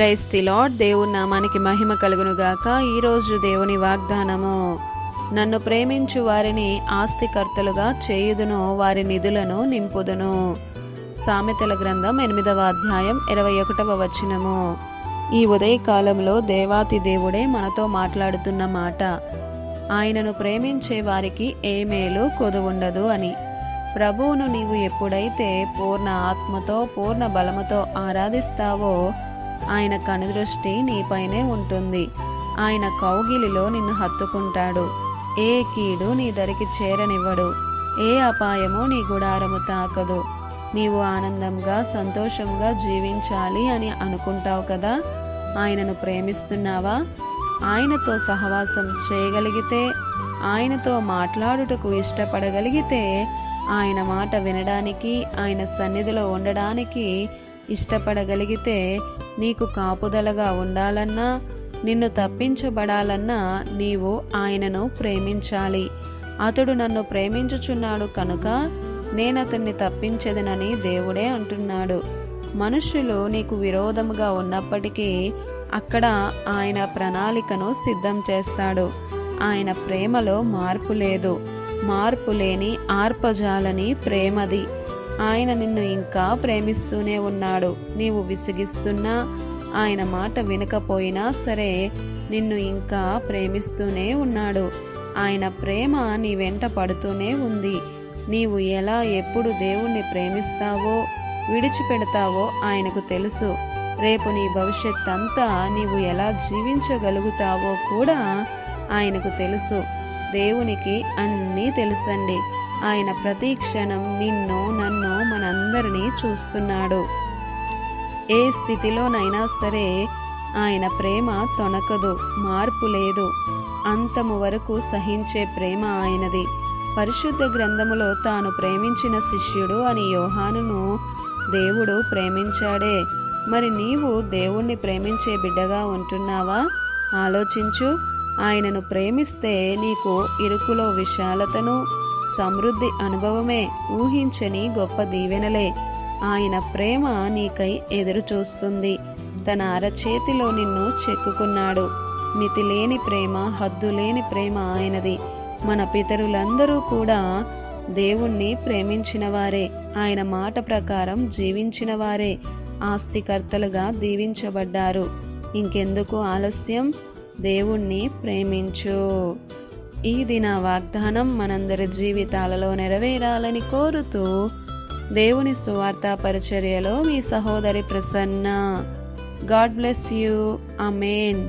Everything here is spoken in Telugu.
Praise the lord. దేవుని నామానికి మహిమ కలుగునుగాక. ఈరోజు దేవుని వాగ్దానము, నన్ను ప్రేమించు వారిని ఆస్తికర్తలుగా చేయుదును, వారి నిధులను నింపుదును. సామెతల గ్రంథం 8వ అధ్యాయం 21వ వచనము. ఈ ఉదయకాలంలో దేవాతి దేవుడే మనతో మాట్లాడుతున్న మాట, ఆయనను ప్రేమించే వారికి ఏ మేలు కొదువుండదు అని. ప్రభువును నీవు ఎప్పుడైతే పూర్ణ ఆత్మతో పూర్ణ బలముతో ఆరాధిస్తావో ఆయన కనుదృష్టి నీపైనే ఉంటుంది. ఆయన కౌగిలిలో నిన్ను హత్తుకుంటాడు. ఏ కీడు నీ దరికి చేరనివ్వడు. ఏ అపాయము నీ గుడారము తాకదు. నీవు ఆనందంగా సంతోషంగా జీవించాలి అని అనుకుంటావు కదా. ఆయనను ప్రేమిస్తున్నావా? ఆయనతో సహవాసం చేయగలిగితే, ఆయనతో మాట్లాడుటకు ఇష్టపడగలిగితే, ఆయన మాట వినడానికి, ఆయన సన్నిధిలో ఉండడానికి ఇష్టపడగలిగితే, నీకు కాపుదలగా ఉండాలన్నా, నిన్ను తప్పించబడాలన్నా నీవు ఆయనను ప్రేమించాలి. అతడు నన్ను ప్రేమించుచున్నాడు కనుక నేనతన్ని తప్పించెదనని దేవుడే అంటున్నాడు. మనుష్యులు నీకు విరోధముగా ఉన్నప్పటికీ అక్కడ ఆయన ప్రణాళికను సిద్ధం చేస్తాడు. ఆయన ప్రేమలో మార్పు లేదు. మార్పు లేని ఆర్పజాలని ప్రేమది. ఆయన నిన్ను ఇంకా ప్రేమిస్తూనే ఉన్నాడు. నీవు విసిగిస్తున్నా, ఆయన మాట వినకపోయినా సరే నిన్ను ఇంకా ప్రేమిస్తూనే ఉన్నాడు. ఆయన ప్రేమ నీ వెంట పడుతూనే ఉంది. నీవు ఎలా ఎప్పుడు దేవుణ్ణి ప్రేమిస్తావో విడిచిపెడతావో ఆయనకు తెలుసు. రేపు నీ భవిష్యత్ అంతా నీవు ఎలా జీవించగలుగుతావో కూడా ఆయనకు తెలుసు. దేవునికి అన్నీ తెలుసండి. ఆయన ప్రతి క్షణం నిన్ను నన్ను మనందరినీ చూస్తున్నాడు. ఏ స్థితిలోనైనా సరే ఆయన ప్రేమ తొనకదు, మార్పు లేదు. అంతము వరకు సహించే ప్రేమ ఆయనది. పరిశుద్ధ గ్రంథములో తాను ప్రేమించిన శిష్యుడు అని యోహానును దేవుడు ప్రేమించాడే. మరి నీవు దేవుణ్ణి ప్రేమించే బిడ్డగా ఉంటున్నావా? ఆలోచించు. ఆయనను ప్రేమిస్తే నీకు ఇరుకులో విశాలతను, సమృద్ధి అనుభవమే, ఊహించని గొప్ప దీవెనలే. ఆయన ప్రేమ నీకై ఎదురు చూస్తుంది. తన అరచేతిలో నిన్ను చెక్కుకున్నాడు. మితిలేని ప్రేమ, హద్దులేని ప్రేమ ఆయనది. మన పితరులందరూ కూడా దేవుణ్ణి ప్రేమించిన వారే, ఆయన మాట ప్రకారం జీవించిన వారే, ఆస్తికర్తలుగా దీవించబడ్డారు. ఇంకెందుకు ఆలస్యం? దేవుణ్ణి ప్రేమించు. ఈ దిన వాగ్దానం మనందరి జీవితాలలో నెరవేరాలని కోరుతూ దేవుని సువార్త పరిచర్యలో మీ సహోదరి Prasanna. God bless you. Amen.